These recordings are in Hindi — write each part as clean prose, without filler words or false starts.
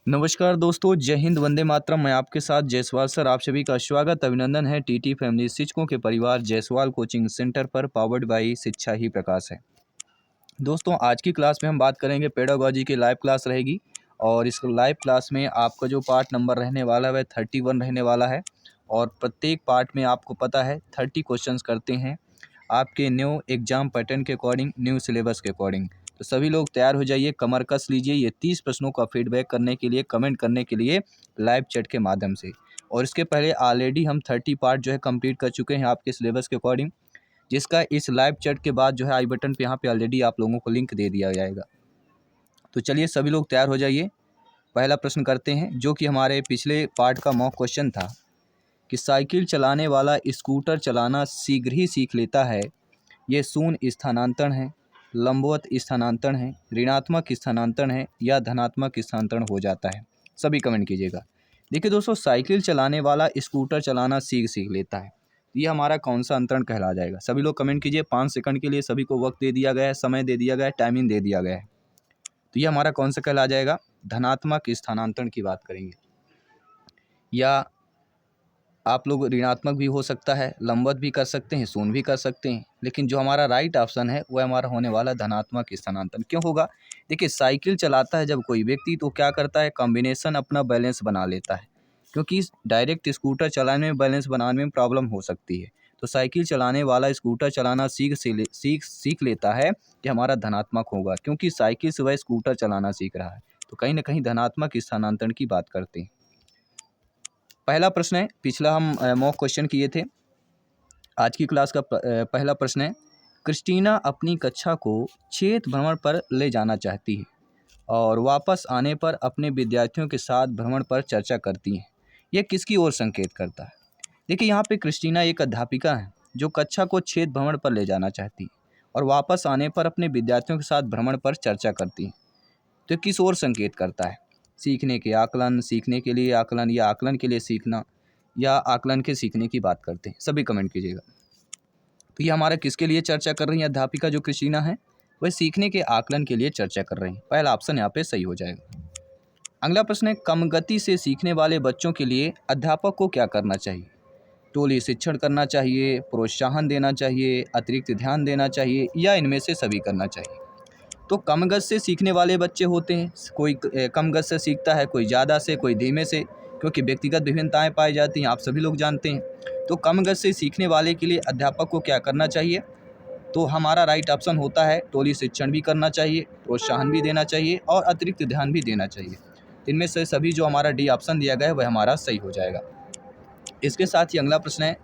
नमस्कार दोस्तों, जय हिंद, वंदे मातरम। मैं आपके साथ जायसवाल सर, आप सभी का स्वागत अभिनंदन है टीटी फैमिली शिक्षकों के परिवार जायसवाल कोचिंग सेंटर पर, पावर्ड बाई शिक्षा ही प्रकाश है। दोस्तों, आज की क्लास में हम बात करेंगे पेडागोजी की लाइव क्लास रहेगी और इस लाइव क्लास में आपका जो पार्ट नंबर रहने वाला है वह 31 रहने वाला है और प्रत्येक पार्ट में आपको पता है 30 क्वेश्चंस करते हैं आपके न्यू एग्जाम पैटर्न के अकॉर्डिंग, न्यू सिलेबस के अकॉर्डिंग। तो सभी लोग तैयार हो जाइए, कमर कस लीजिए ये 30 प्रश्नों का फीडबैक करने के लिए, कमेंट करने के लिए लाइव चैट के माध्यम से। और इसके पहले ऑलरेडी हम 30 पार्ट जो है कंप्लीट कर चुके हैं आपके सिलेबस के अकॉर्डिंग, जिसका इस लाइव चैट के बाद जो है आई बटन पे यहाँ पे ऑलरेडी आप लोगों को लिंक दे दिया जाएगा। तो चलिए सभी लोग तैयार हो जाइए। पहला प्रश्न करते हैं जो कि हमारे पिछले पार्ट का मॉक क्वेश्चन था कि साइकिल चलाने वाला स्कूटर चलाना शीघ्र ही सीख लेता है, ये शून्य स्थानांतरण है, लंबवत स्थानांतरण है, ऋणात्मक स्थानांतरण है या धनात्मक स्थानांतरण हो जाता है। सभी कमेंट कीजिएगा। देखिए दोस्तों, साइकिल चलाने वाला स्कूटर चलाना सीख लेता है, ये हमारा कौन सा अंतरण कहला जाएगा? सभी लोग कमेंट कीजिए। 5 सेकंड के लिए सभी को वक्त दे दिया गया है, समय दे दिया गया है, टाइमिंग दे दिया गया है। तो ये हमारा कौन सा कहला जाएगा? धनात्मक स्थानांतरण की बात करेंगे। या आप लोग ऋणात्मक भी हो सकता है, लंबवत भी कर सकते हैं, शून्य भी कर सकते हैं, लेकिन जो हमारा राइट ऑप्शन है वह हमारा होने वाला धनात्मक स्थानांतरण। क्यों होगा? देखिए, साइकिल चलाता है जब कोई व्यक्ति तो क्या करता है, कॉम्बिनेशन अपना बैलेंस बना लेता है, क्योंकि डायरेक्ट स्कूटर चलाने में बैलेंस बनाने में प्रॉब्लम हो सकती है। तो साइकिल चलाने वाला स्कूटर चलाना सीख लेता है, ये हमारा धनात्मक होगा, क्योंकि साइकिल से वह स्कूटर चलाना सीख रहा है। तो कहीं ना कहीं धनात्मक स्थानांतरण की बात करते हैं। पहला प्रश्न है, पिछला हम मॉक क्वेश्चन किए थे। आज की क्लास का पहला प्रश्न है, क्रिस्टीना अपनी कक्षा को क्षेत्र भ्रमण पर ले जाना चाहती है और वापस आने पर अपने विद्यार्थियों के साथ भ्रमण पर चर्चा करती हैं। यह किसकी ओर संकेत करता है? देखिए, यहाँ पे क्रिस्टीना एक अध्यापिका है जो कक्षा को क्षेत्र भ्रमण पर ले जाना चाहती है और वापस आने पर अपने विद्यार्थियों के साथ भ्रमण पर चर्चा करती है। तो किस ओर संकेत करता है? सीखने के आकलन, सीखने के लिए आकलन, या आकलन के लिए सीखना, या आकलन के सीखने की बात करते हैं। सभी कमेंट कीजिएगा। तो ये हमारा किसके लिए चर्चा कर रही है अध्यापिका जो क्रिस्टीना है? वह सीखने के आकलन के लिए चर्चा कर रही है। पहला ऑप्शन यहाँ पे सही हो जाएगा। अगला प्रश्न है, कम गति से सीखने वाले बच्चों के लिए अध्यापक को क्या करना चाहिए? टोली शिक्षण करना चाहिए, प्रोत्साहन देना चाहिए, अतिरिक्त ध्यान देना चाहिए, या इनमें से सभी करना चाहिए? तो कम गति से सीखने वाले बच्चे होते हैं, कोई कम गति से सीखता है, कोई ज़्यादा से, कोई धीमे से, क्योंकि व्यक्तिगत विभिन्नताएं पाई जाती हैं, आप सभी लोग जानते हैं। तो कम गति से सीखने वाले के लिए अध्यापक को क्या करना चाहिए? तो हमारा राइट ऑप्शन होता है टोली शिक्षण भी करना चाहिए, प्रोत्साहन भी देना चाहिए और अतिरिक्त ध्यान भी देना चाहिए। इनमें से सभी जो हमारा डी ऑप्शन दिया गया है वह हमारा सही हो जाएगा। इसके साथ ही अगला प्रश्न है,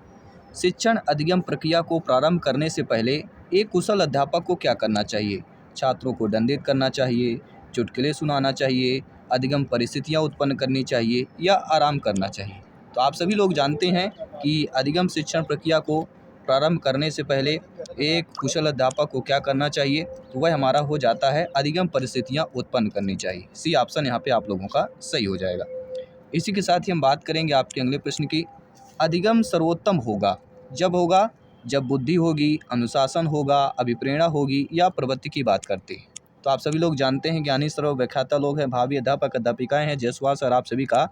शिक्षण अधिगम प्रक्रिया को प्रारंभ करने से पहले एक कुशल अध्यापक को क्या करना चाहिए? छात्रों को दंडित करना चाहिए, चुटकुले सुनाना चाहिए, अधिगम परिस्थितियां उत्पन्न करनी चाहिए, या आराम करना चाहिए? तो आप सभी लोग जानते हैं कि अधिगम शिक्षण प्रक्रिया को प्रारंभ करने से पहले एक कुशल अध्यापक को क्या करना चाहिए? तो वह हमारा हो जाता है अधिगम परिस्थितियां उत्पन्न करनी चाहिए। सी ऑप्शन यहाँ पे आप लोगों का सही हो जाएगा। इसी के साथ ही हम बात करेंगे आपके अगले प्रश्न की। अधिगम सर्वोत्तम होगा जब बुद्धि होगी, अनुशासन होगा, अभिप्रेरणा होगी, या प्रवृत्ति की बात करते हैं। तो आप सभी लोग जानते हैं, ज्ञानी सर्व व्याख्याता लोग हैं, भावी अध्यापक अध्यापिकाएं हैं, जायसवाल सर आप सभी का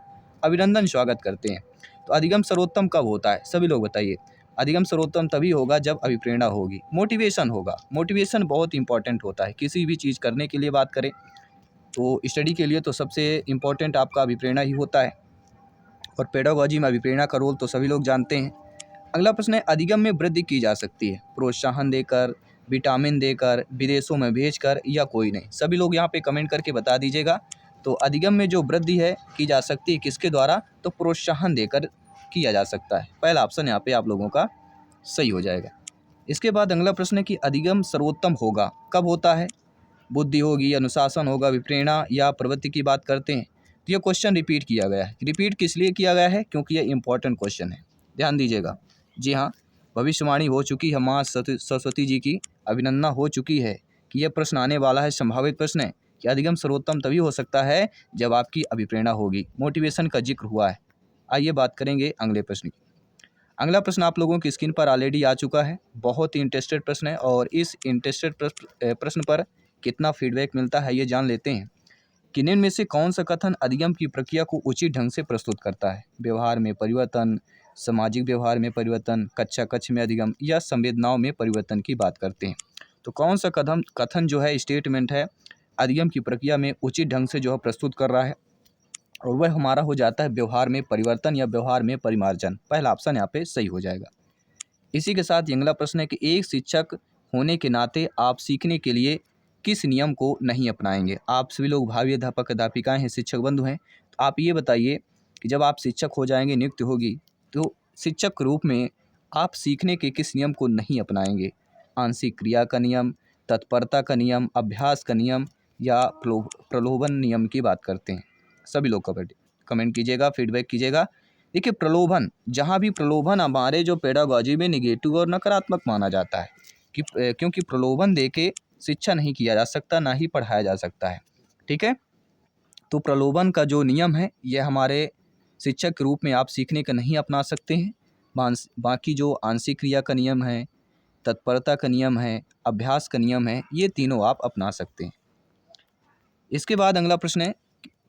अभिनंदन स्वागत करते हैं। तो अधिगम सर्वोत्तम कब होता है? सभी लोग बताइए। अधिगम सर्वोत्तम तभी होगा जब अभिप्रेरणा होगी, मोटिवेशन होगा। मोटिवेशन बहुत इंपॉर्टेंट होता है किसी भी चीज़ करने के लिए। बात करें तो स्टडी के लिए तो सबसे इम्पोर्टेंट आपका अभिप्रेरणा ही होता है, और पेडागोजी में अभिप्रेरणा का रोल तो सभी लोग जानते हैं। अगला प्रश्न है, अधिगम में वृद्धि की जा सकती है प्रोत्साहन देकर, विटामिन देकर, विदेशों में भेजकर, या कोई नहीं? सभी लोग यहाँ पे कमेंट करके बता दीजिएगा। तो अधिगम में जो वृद्धि है की जा सकती है किसके द्वारा? तो प्रोत्साहन देकर किया जा सकता है। पहला ऑप्शन यहाँ पे आप लोगों का सही हो जाएगा। इसके बाद अगला प्रश्न है कि अधिगम सर्वोत्तम होगा कब होता है? बुद्धि होगी, अनुशासन होगा, विप्रेरणा या प्रवृत्ति की बात करते हैं। तो ये क्वेश्चन रिपीट किया गया है। रिपीट किस लिए किया गया है? क्योंकि ये इंपॉर्टेंट क्वेश्चन है, ध्यान दीजिएगा। जी हाँ, भविष्यवाणी हो चुकी है, माँ सरस्वती जी की अभिनंदना हो चुकी है कि यह प्रश्न आने वाला है। संभावित प्रश्न है कि अधिगम सर्वोत्तम तभी हो सकता है जब आपकी अभिप्रेरणा होगी। मोटिवेशन का जिक्र हुआ है। आइए बात करेंगे अगले प्रश्न की। अगला प्रश्न आप लोगों की स्क्रीन पर ऑलरेडी आ चुका है। बहुत ही इंटरेस्टेड प्रश्न है और इस इंटरेस्टेड प्रश्न पर कितना फीडबैक मिलता है ये जान लेते हैं। कि निम्न में से कौन सा कथन अधिगम की प्रक्रिया को उचित ढंग से प्रस्तुत करता है? व्यवहार में परिवर्तन, सामाजिक व्यवहार में परिवर्तन, कक्षा कक्ष में अधिगम या संवेदनाओं में परिवर्तन की बात करते हैं। तो कौन सा कथन कथन जो है स्टेटमेंट है अधिगम की प्रक्रिया में उचित ढंग से जो है प्रस्तुत कर रहा है, और वह हमारा हो जाता है व्यवहार में परिवर्तन या व्यवहार में परिमार्जन। पहला ऑप्शन यहाँ पे सही हो जाएगा। इसी के साथ अगला प्रश्न है कि एक शिक्षक होने के नाते आप सीखने के लिए किस नियम को नहीं अपनाएंगे? आप सभी लोग भावी अध्यापक अध्यापिकाएं हैं, शिक्षक बंधु हैं, तो आप ये बताइए कि जब आप शिक्षक हो जाएंगे, नियुक्त होगी, तो शिक्षक के रूप में आप सीखने के किस नियम को नहीं अपनाएंगे? आंशिक क्रिया का नियम, तत्परता का नियम, अभ्यास का नियम या प्रलोभन नियम की बात करते हैं? सभी लोग कमेंट कीजिएगा, फीडबैक कीजिएगा। देखिए, प्रलोभन, जहाँ भी प्रलोभन हमारे जो पेडागॉजी में निगेटिव और नकारात्मक माना जाता है कि क्योंकि प्रलोभन देके शिक्षा नहीं किया जा सकता, ना ही पढ़ाया जा सकता है। ठीक है, तो प्रलोभन का जो नियम है यह हमारे शिक्षक के रूप में आप सीखने का नहीं अपना सकते हैं। बाकी जो आंशिक क्रिया का नियम है, तत्परता का नियम है, अभ्यास का नियम है, ये तीनों आप अपना सकते हैं। इसके बाद अगला प्रश्न है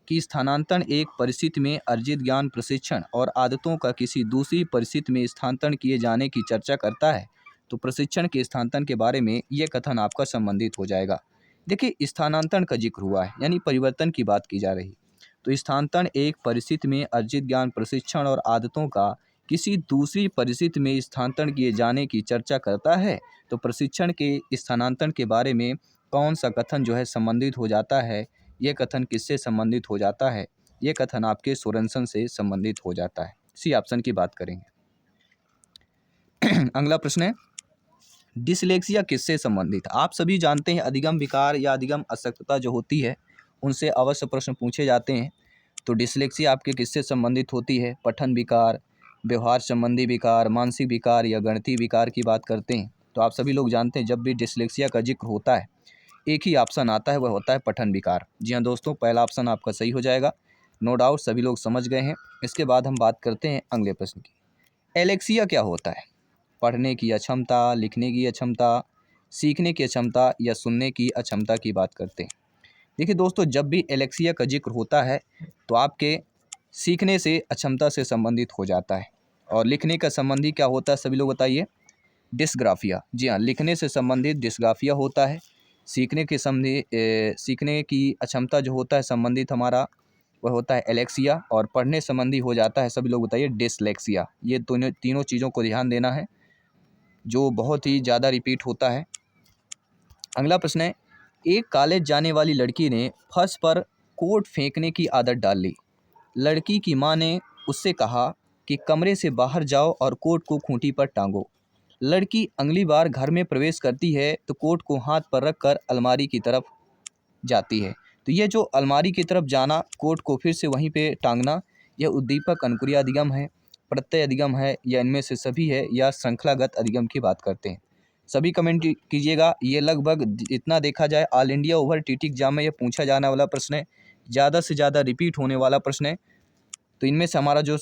कि स्थानांतरण एक परिस्थिति में अर्जित ज्ञान, प्रशिक्षण और आदतों का किसी दूसरी परिस्थिति में स्थानांतरण किए जाने की चर्चा करता है। तो प्रशिक्षण के स्थानांतरण के बारे में यह कथन आपका संबंधित हो जाएगा। देखिए, स्थानांतरण का जिक्र हुआ है, यानी परिवर्तन की बात की जा रही। तो स्थानांतरण एक परिस्थिति में अर्जित ज्ञान, प्रशिक्षण और आदतों का किसी दूसरी परिस्थिति में स्थानांतरण किए जाने की चर्चा करता है। तो प्रशिक्षण के स्थानांतरण के बारे में कौन सा कथन जो है संबंधित हो जाता है? ये कथन किससे संबंधित हो जाता है? ये कथन आपके सोरेनसन से संबंधित हो जाता है। सी ऑप्शन की बात करेंगे। अगला प्रश्न है, डिसलेक्सिया किससे संबंधित? आप सभी जानते हैं अधिगम विकार या अधिगम अशक्तता जो होती है उनसे अवश्य प्रश्न पूछे जाते हैं। तो डिसलेक्सिया आपके किससे संबंधित होती है? पठन विकार, व्यवहार संबंधी विकार, मानसिक विकार या गणितीय विकार की बात करते हैं। तो आप सभी लोग जानते हैं जब भी डिसलेक्सिया का जिक्र होता है एक ही ऑप्शन आता है, वह होता है पठन विकार। जी हाँ दोस्तों, पहला ऑप्शन आपका सही हो जाएगा, नो डाउट सभी लोग समझ गए हैं। इसके बाद हम बात करते हैं अगले प्रश्न की। एलेक्सिया क्या होता है? पढ़ने की अक्षमता, लिखने की अक्षमता, सीखने की अक्षमता या सुनने की अक्षमता की बात करते हैं। देखिए दोस्तों, जब भी एलेक्सिया का जिक्र होता है तो आपके सीखने से अक्षमता से संबंधित हो जाता है। और लिखने का संबंधी क्या होता है, सभी लोग बताइए? डिस्ग्राफिया। जी हाँ, लिखने से संबंधित डिस्ग्राफिया होता है। सीखने की अक्षमता जो होता है संबंधित हमारा, वह होता है एलेक्सिया। और पढ़ने संबंधी हो जाता है, सभी लोग बताइए, डिसलेक्सिया। ये तीनों चीज़ों को ध्यान देना है, जो बहुत ही ज़्यादा रिपीट होता है। अगला प्रश्न है, एक कॉलेज जाने वाली लड़की ने फर्श पर कोट फेंकने की आदत डाल ली। लड़की की माँ ने उससे कहा कि कमरे से बाहर जाओ और कोट को खूंटी पर टांगो। लड़की अगली बार घर में प्रवेश करती है तो कोट को हाथ पर रखकर अलमारी की तरफ जाती है। तो ये जो अलमारी की तरफ जाना, कोट को फिर से वहीं पे टांगना, यह उद्दीपक अनुक्रिया अधिगम है, प्रत्यय अधिगम है, या इनमें से सभी है, या श्रृंखलागत अधिगम की बात करते हैं? सभी कमेंट कीजिएगा। ये लगभग जितना देखा जाए all India over TT exam में ये पूछा जाने वाला प्रश्न है, ज़्यादा से ज़्यादा रिपीट होने वाला प्रश्न है। तो इनमें से हमारा जो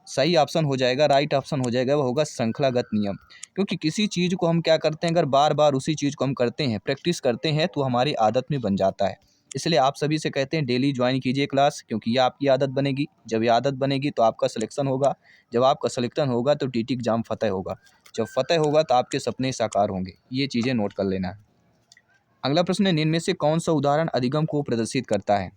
सही ऑप्शन हो जाएगा, राइट ऑप्शन हो जाएगा, वो होगा श्रृंखलागत नियम। क्योंकि किसी चीज़ को हम क्या करते हैं, अगर बार बार उसी चीज़ को हम करते हैं, प्रैक्टिस करते हैं, तो हमारी आदत में बन जाता है। इसलिए आप सभी से कहते हैं डेली ज्वाइन कीजिए क्लास, क्योंकि ये आपकी आदत बनेगी। जब ये आदत बनेगी तो आपका सिलेक्शन होगा। जब आपका सिलेक्शन होगा तो टीटी एग्जाम फतेह होगा। जब फतेह होगा तो आपके सपने साकार होंगे। ये चीज़ें नोट कर लेना है। अगला प्रश्न है, निम्न में से कौन सा उदाहरण अधिगम को प्रदर्शित करता है?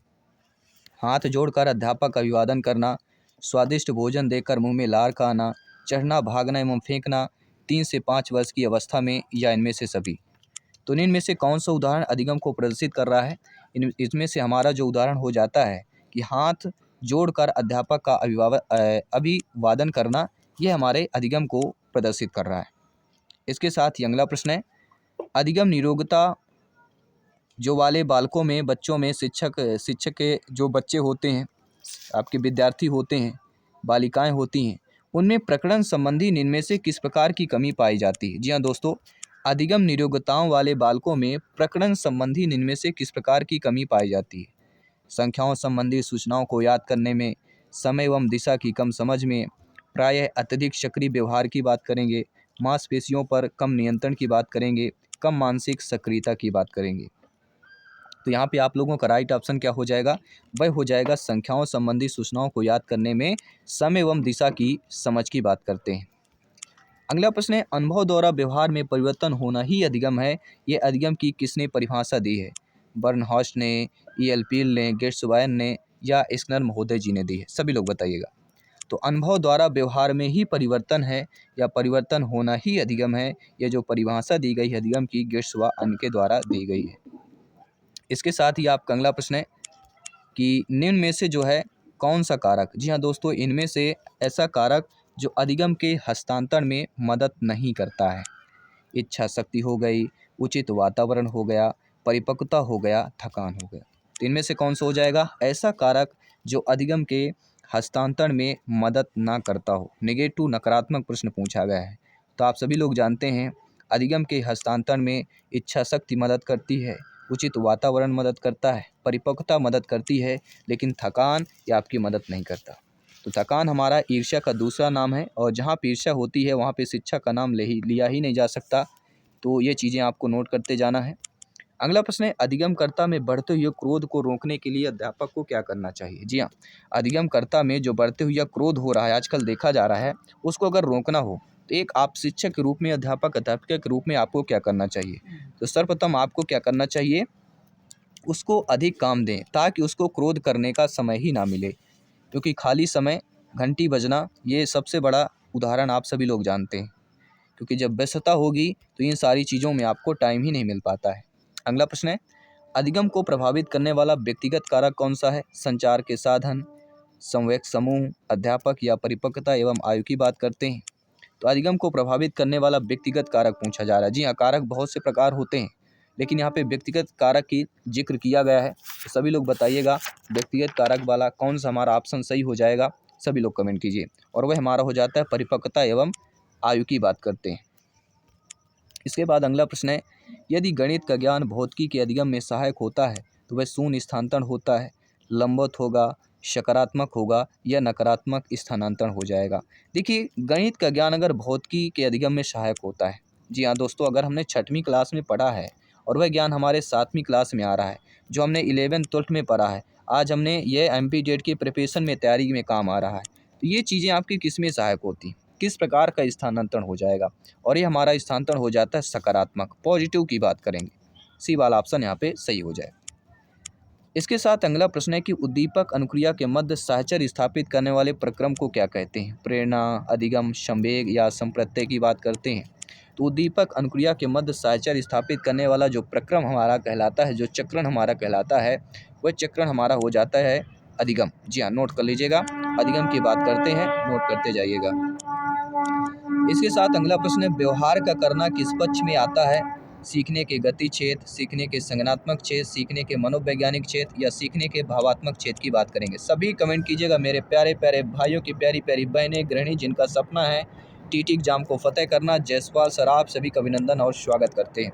हाथ जोड़कर अध्यापक का अभिवादन करना, स्वादिष्ट भोजन देकर मुंह में लार का आना, चढ़ना, भागना एवं फेंकना 3 से 5 वर्ष की अवस्था में, या इनमें से सभी? तो इनमें से कौन सा उदाहरण अधिगम को प्रदर्शित कर रहा है? इसमें से हमारा जो उदाहरण हो जाता है कि हाथ जोड़कर अध्यापक का अभिवादन करना, यह हमारे अधिगम को प्रदर्शित कर रहा है। इसके साथ ही अगला प्रश्न है, अधिगम निरोगता जो वाले बालकों में, बच्चों में शिक्षक के जो बच्चे होते हैं, आपके विद्यार्थी होते हैं, बालिकाएं होती हैं, उनमें प्रकरण संबंधी निम्न में से किस प्रकार की कमी पाई जाती है? जी हाँ दोस्तों, अधिगम निरोगताओं वाले बालकों में प्रकरण संबंधी निम्न में से किस प्रकार की कमी पाई जाती है? संख्याओं संबंधी सूचनाओं को याद करने में, समय एवं दिशा की कम समझ में, प्रायः अत्यधिक सक्रिय व्यवहार की बात करेंगे, मांसपेशियों पर कम नियंत्रण की बात करेंगे, कम मानसिक सक्रियता की बात करेंगे। तो यहाँ पे आप लोगों का राइट ऑप्शन क्या हो जाएगा, वह हो जाएगा संख्याओं संबंधी सूचनाओं को याद करने में समय एवं दिशा की समझ की बात करते हैं। अगला प्रश्न है, अनुभव द्वारा व्यवहार में परिवर्तन होना ही अधिगम है। ये अधिगम की किसने परिभाषा दी है? बर्नहॉस्ट ने, E.L. पील ने, गेट्सवायर ने या स्किनर महोदय जी ने दी है? सभी लोग बताइएगा। तो अनुभव द्वारा व्यवहार में ही परिवर्तन है या परिवर्तन होना ही अधिगम है, ये जो परिभाषा दी गई है अधिगम की गेट्स व अन्य के द्वारा दी गई है। इसके साथ ही आपका अगला प्रश्न है कि निम्न में से जो है कौन सा कारक, जी हाँ दोस्तों, इनमें से ऐसा कारक जो अधिगम के हस्तांतरण में मदद नहीं करता है। इच्छा शक्ति हो गई, उचित वातावरण हो गया, परिपक्वता हो गया, थकान हो गया। तो इनमें से कौन सा हो जाएगा ऐसा कारक जो अधिगम के हस्तांतरण में मदद ना करता हो? नेगेटिव नकारात्मक प्रश्न पूछा गया है। तो आप सभी लोग जानते हैं अधिगम के हस्तांतरण में इच्छा शक्ति मदद करती है, उचित वातावरण मदद करता है, परिपक्वता मदद करती है, लेकिन थकान ये आपकी मदद नहीं करता। तो थकान हमारा ईर्ष्या का दूसरा नाम है और जहाँ पे ईर्ष्या होती है वहाँ पे शिक्षा का नाम लिया ही नहीं जा सकता। तो ये चीज़ें आपको नोट करते जाना है। अगला प्रश्न है, अधिगमकर्ता में बढ़ते हुए क्रोध को रोकने के लिए अध्यापक को क्या करना चाहिए? जी हाँ, अधिगमकर्ता में जो बढ़ते हुए क्रोध हो रहा है, आजकल देखा जा रहा है, उसको अगर रोकना हो तो एक आप शिक्षक के रूप में, अध्यापिका के रूप में आपको क्या करना चाहिए? तो सर्वप्रथम आपको क्या करना चाहिए, उसको अधिक काम दें ताकि उसको क्रोध करने का समय ही ना मिले। क्योंकि खाली समय, घंटी बजना, ये सबसे बड़ा उदाहरण आप सभी लोग जानते हैं। क्योंकि जब व्यस्तता होगी तो इन सारी चीज़ों में आपको टाइम ही नहीं मिल पाता है। अगला प्रश्न है, अधिगम को प्रभावित करने वाला व्यक्तिगत कारक कौन सा है? संचार के साधन, संवेक समूह, अध्यापक या परिपक्वता एवं आयु की बात करते हैं। तो अधिगम को प्रभावित करने वाला व्यक्तिगत कारक पूछा जा रहा है। जी हाँ, कारक बहुत से प्रकार होते हैं, लेकिन यहाँ पे व्यक्तिगत कारक की जिक्र किया गया है। तो सभी लोग बताइएगा व्यक्तिगत कारक वाला कौन सा हमारा ऑप्शन सही हो जाएगा, सभी लोग कमेंट कीजिए। और वह हमारा हो जाता है परिपक्वता एवं आयु की बात करते हैं। इसके बाद अगला प्रश्न है, यदि गणित का ज्ञान भौतिकी के अधिगम में सहायक होता है तो वह शून्य स्थानांतरण होता है, लंबवत होगा, सकारात्मक होगा या नकारात्मक स्थानांतरण हो जाएगा? देखिए, गणित का ज्ञान अगर भौतिकी के अधिगम में सहायक होता है, जी हाँ दोस्तों, अगर हमने 6वीं क्लास में पढ़ा है और वह ज्ञान हमारे 7वीं क्लास में आ रहा है, जो हमने 11th-12th में पढ़ा है, आज हमने ये MP-JED की प्रिपरेशन में तैयारी में काम आ रहा है, तो ये चीज़ें आपकी किस में सहायक होती, किस प्रकार का स्थानांतरण हो जाएगा? और ये हमारा स्थानांतरण हो जाता है सकारात्मक, पॉजिटिव की बात करेंगे। सी वाला ऑप्शन यहाँ पे सही हो जाए। इसके साथ अगला प्रश्न है कि उद्दीपक अनुक्रिया के मध्य साहचर्य स्थापित करने वाले प्रक्रम को क्या कहते हैं? प्रेरणा, अधिगम, संवेग या संप्रत्यय की बात करते हैं। तो उद्दीपक अनुक्रिया के मध्य साहचर्य स्थापित करने वाला जो प्रक्रम हमारा कहलाता है, जो चक्रण हमारा कहलाता है, वह चक्रण हमारा हो जाता है अधिगम। जी हाँ, नोट कर लीजिएगा, अधिगम की बात करते हैं, नोट करते जाइएगा। इसके साथ अगला प्रश्न है, व्यवहार का करना किस पक्ष में आता है? सीखने के गति क्षेत्र, सीखने के संज्ञानात्मक क्षेत्र, सीखने के मनोवैज्ञानिक क्षेत्र या सीखने के भावात्मक क्षेत्र की बात करेंगे? सभी कमेंट कीजिएगा मेरे प्यारे प्यारे भाइयों की प्यारी प्यारी बहनें, गृहिणी जिनका सपना है TT एग्जाम को फतेह करना। जायसवाल सर आप सभी का अभिनंदन और स्वागत करते हैं।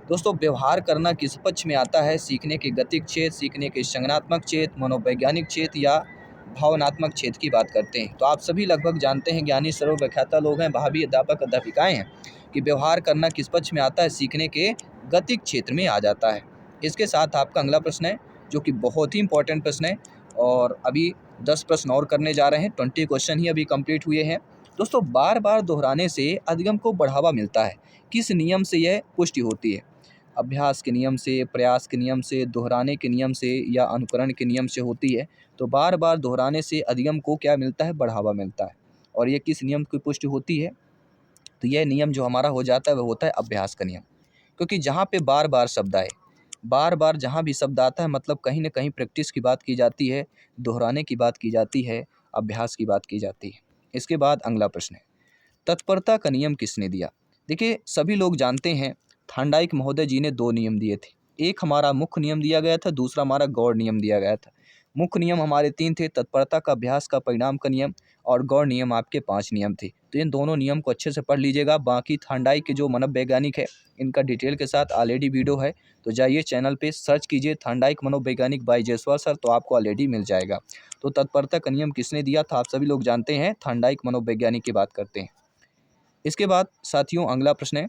दोस्तों, व्यवहार करना किस पक्ष में आता है? सीखने के गतिक क्षेत्र, सीखने के संज्ञानात्मक क्षेत्र, मनोवैज्ञानिक क्षेत्र या भावनात्मक क्षेत्र की बात करते हैं। तो आप सभी लगभग जानते हैं, ज्ञानी सर्वव्याख्याता लोग हैं, भावी अध्यापक अध्यापिकाएं हैं, कि व्यवहार करना किस पक्ष में आता है? सीखने के गतिक क्षेत्र में आ जाता है। इसके साथ आपका अगला प्रश्न है, जो कि बहुत ही इंपॉर्टेंट प्रश्न है, और अभी 10 प्रश्न और करने जा रहे हैं, 20 क्वेश्चन ही अभी कंप्लीट हुए हैं। दोस्तों, बार बार दोहराने से अधिगम को बढ़ावा मिलता है। किस नियम से यह पुष्टि होती है? अभ्यास के नियम से, प्रयास के नियम से, दोहराने के नियम से या अनुकरण के नियम से होती है। तो बार बार दोहराने से अधिगम को क्या मिलता है? बढ़ावा मिलता है। और ये किस नियम की पुष्टि होती है? तो यह नियम जो हमारा हो जाता है वह होता है अभ्यास का नियम। क्योंकि जहाँ पे बार बार शब्द आए, बार बार जहाँ भी शब्द आता है, मतलब कहीं ना कहीं प्रैक्टिस की बात की जाती है, दोहराने की बात की जाती है, अभ्यास की बात की जाती है। इसके बाद अगला प्रश्न है, तत्परता का नियम किसने दिया? देखिए, सभी लोग जानते हैं थांडाइक महोदय जी ने 2 नियम दिए थे। एक हमारा मुख्य नियम दिया गया था, दूसरा हमारा गौड़ नियम दिया गया था। मुख्य नियम हमारे 3 थे, तत्परता का, अभ्यास का, परिणाम का नियम, और गौड़ नियम आपके 5 नियम थे। तो इन दोनों नियम को अच्छे से पढ़ लीजिएगा। बाकी थांडाइक के जो मनोवैज्ञानिक है, इनका डिटेल के साथ ऑलरेडी वीडियो है, तो जाइए चैनल पे सर्च कीजिए थांडाइक मनोवैज्ञानिक बाय जायसवाल सर, तो आपको ऑलरेडी मिल जाएगा। तो तत्परता का नियम किसने दिया था? आप सभी लोग जानते हैं, थांडाइक मनोवैज्ञानिक की बात करते हैं। इसके बाद साथियों अगला प्रश्न है,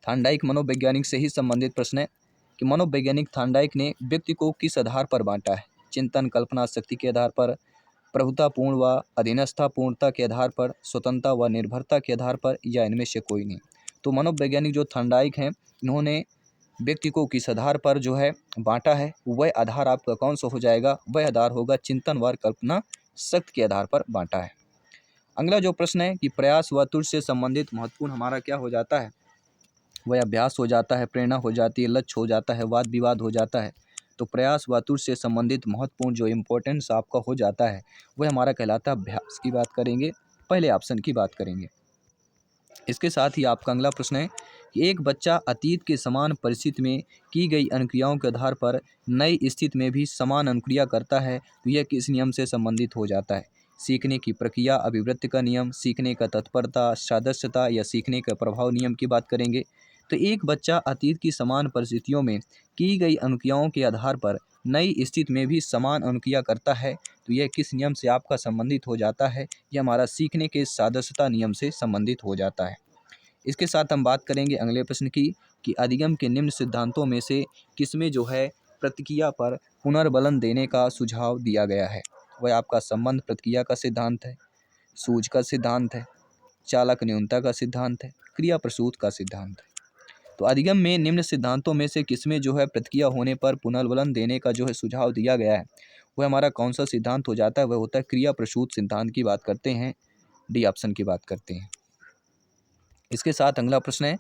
थांडाइक मनोवैज्ञानिक से ही संबंधित प्रश्न है, कि मनोवैज्ञानिक थॉर्नडाइक ने व्यक्ति को किस आधार पर बांटा है? चिंतन, कल्पना शक्ति के आधार पर, प्रभुतापूर्ण व अधीनस्थापूर्णता के आधार पर, स्वतंत्रता व निर्भरता के आधार पर, या इनमें से कोई नहीं। तो मनोवैज्ञानिक जो थॉर्नडाइक हैं, इन्होंने व्यक्ति को किस आधार पर जो है बांटा है, वह आधार आपका कौन सा हो जाएगा? वह आधार होगा चिंतन व कल्पना शक्ति के आधार पर बांटा है। अगला जो प्रश्न है कि प्रयास व तुष्य से संबंधित महत्वपूर्ण हमारा क्या हो जाता है? वह अभ्यास हो जाता है, प्रेरणा हो जाती है, लक्ष्य हो जाता है, वाद विवाद हो जाता है। तो प्रयास व तुष्य से संबंधित महत्वपूर्ण जो इम्पोर्टेंस आपका हो जाता है वह हमारा कहलाता है अभ्यास की बात करेंगे, पहले ऑप्शन की बात करेंगे। इसके साथ ही आपका अगला प्रश्न है कि एक बच्चा अतीत के समान परिस्थिति में की गई अनुक्रियाओं के आधार पर नई स्थिति में भी समान अनुक्रिया करता है, तो यह किस नियम से संबंधित हो जाता है? सीखने की प्रक्रिया, अभिवृत्ति का नियम, सीखने का तत्परता, सादृश्यता, या सीखने का प्रभाव नियम की बात करेंगे। तो एक बच्चा अतीत की समान परिस्थितियों में की गई अनुक्रियाओं के आधार पर नई स्थिति में भी समान अनुक्रिया करता है, तो यह किस नियम से आपका संबंधित हो जाता है? यह हमारा सीखने के सादृश्यता नियम से संबंधित हो जाता है। इसके साथ हम बात करेंगे अगले प्रश्न की कि अधिगम के निम्न सिद्धांतों में से किसमें जो है प्रतिक्रिया पर पुनर्बलन देने का सुझाव दिया गया है? वह आपका संबंध प्रतिक्रिया का सिद्धांत है, सूझ का सिद्धांत है, चालक न्यूनता का सिद्धांत है, क्रिया प्रसूत का सिद्धांत है। तो अधिगम में निम्न सिद्धांतों में से किसमें जो है प्रतिक्रिया होने पर पुनर्बलन देने का जो है सुझाव दिया गया है, वह हमारा कौन सा सिद्धांत हो जाता है? वह होता है क्रिया प्रसूत सिद्धांत की बात करते हैं, डी ऑप्शन की बात करते हैं। इसके साथ अगला प्रश्न है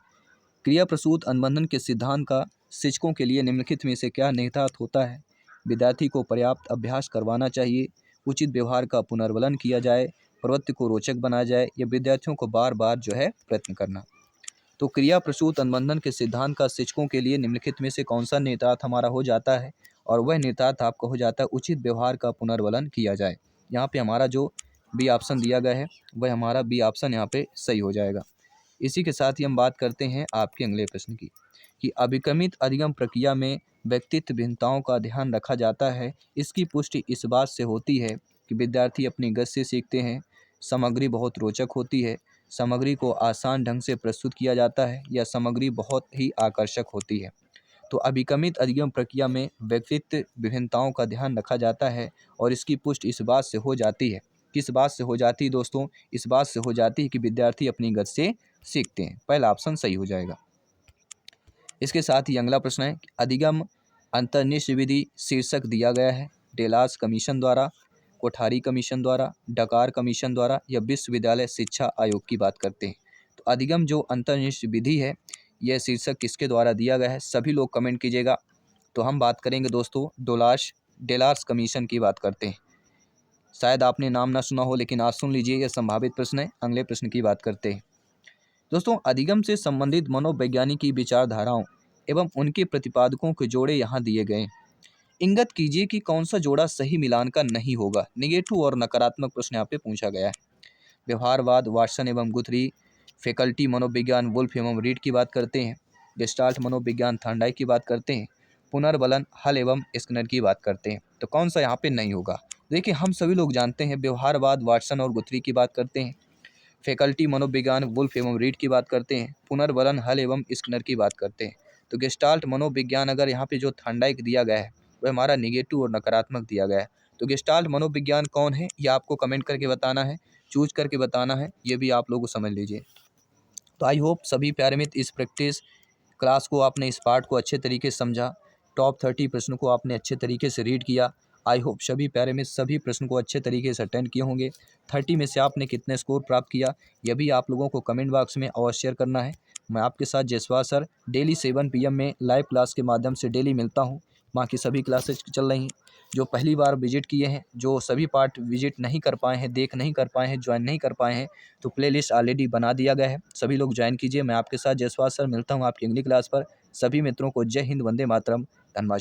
क्रिया प्रसूत अनुबंधन के सिद्धांत का शिक्षकों के लिए निम्नलिखित में से क्या निहितार्थ होता है? विद्यार्थी को पर्याप्त अभ्यास करवाना चाहिए, उचित व्यवहार का पुनर्बलन किया जाए, प्रवृत्ति को रोचक बनाया जाए, या विद्यार्थियों को बार बार जो है प्रयत्न करना। तो क्रिया प्रसूत अनुबंधन के सिद्धांत का शिक्षकों के लिए निम्नलिखित में से कौन सा निहितार्थ हमारा हो जाता है? और वह निहितार्थ आपका हो जाता है उचित व्यवहार का पुनर्बलन किया जाए। यहाँ पे हमारा जो बी ऑप्शन दिया गया है वह हमारा बी ऑप्शन यहाँ पे सही हो जाएगा। इसी के साथ ही हम बात करते हैं आपके अगले प्रश्न की कि अभिक्रमित अधिगम प्रक्रिया में व्यक्तित्व भिन्नताओं का ध्यान रखा जाता है। इसकी पुष्टि इस बात से होती है कि विद्यार्थी अपनी गति से सीखते हैं, सामग्री बहुत रोचक होती है, सामग्री को आसान ढंग से प्रस्तुत किया जाता है, या सामग्री बहुत ही आकर्षक होती है। तो अभिक्रमित अधिगम प्रक्रिया में व्यक्तित्व विभिन्नताओं का ध्यान रखा जाता है और इसकी पुष्टि इस बात से हो जाती है। किस बात से हो जाती है दोस्तों? इस बात से हो जाती है कि विद्यार्थी अपनी गति से सीखते हैं। पहला ऑप्शन सही हो जाएगा। इसके साथ ही अगला प्रश्न है अधिगम अंतर्निष्ठ विधि शीर्षक दिया गया है डेलास कमीशन द्वारा, कोठारी कमीशन द्वारा, डकार कमीशन द्वारा, या विश्वविद्यालय शिक्षा आयोग की बात करते हैं। तो अधिगम जो अंतर्निष्ठ विधि है यह शीर्षक किसके द्वारा दिया गया है? सभी लोग कमेंट कीजिएगा। तो हम बात करेंगे दोस्तों डेलास कमीशन की बात करते हैं। शायद आपने नाम ना सुना हो, लेकिन आज सुन लीजिए, यह संभावित प्रश्न है। अगले प्रश्न की बात करते हैं दोस्तों। अधिगम से संबंधित मनोवैज्ञानिक की विचारधाराओं एवं उनके प्रतिपादकों के जोड़े यहाँ दिए गए। इंगित कीजिए कि कौन सा जोड़ा सही मिलान का नहीं होगा। नेगेटिव और नकारात्मक प्रश्न यहाँ पे पूछा गया है। व्यवहारवाद वाटसन एवं गुथरी, फैकल्टी मनोविज्ञान वुल्फ एवं रीड की बात करते हैं, गेस्टाल्ट मनोविज्ञान थॉर्नडाइक की बात करते हैं, पुनर्बलन हल एवं स्किनर की बात करते हैं। तो कौन सा यहाँ पे नहीं होगा? देखिए, हम सभी लोग जानते हैं व्यवहारवाद वाटसन और गुथरी की बात करते हैं, फैकल्टी मनोविज्ञान वुल्फ एवं रीड की बात करते हैं, पुनर्बलन हल एवं स्किनर की बात करते हैं। तो गेस्टाल्ट मनोविज्ञान अगर यहाँ पे जो थॉर्नडाइक दिया गया है वह हमारा नेगेटिव और नकारात्मक दिया गया है। तो गेस्टाल्ट मनोविज्ञान कौन है ये आपको कमेंट करके बताना है, चूज करके बताना है, ये भी आप लोग समझ लीजिए। तो आई होप सभी प्यारे मित्र इस प्रैक्टिस क्लास को आपने, इस पार्ट को अच्छे तरीके से समझा, टॉप 30 प्रश्न को आपने अच्छे तरीके से रीड किया। आई होप सभी प्यारे मित्र सभी प्रश्न को अच्छे तरीके से अटेंड किए होंगे। 30 में से आपने कितने स्कोर प्राप्त किया यह भी आप लोगों को कमेंट बॉक्स में अवश्य शेयर करना है। मैं आपके साथ जयसवाल सर डेली 7 PM में लाइव क्लास के माध्यम से डेली मिलता हूँ। बाकी सभी क्लासेज चल रही हैं। जो पहली बार विजिट किए हैं, जो सभी पार्ट विजिट नहीं कर पाए हैं, देख नहीं कर पाए हैं, ज्वाइन नहीं कर पाए हैं, तो प्लेलिस्ट ऑलरेडी बना दिया गया है। सभी लोग ज्वाइन कीजिए। मैं आपके साथ जयसवाल सर मिलता हूँ आपकी अगली क्लास पर। सभी मित्रों को जय हिंद, वंदे मातरम, धन्यवाद।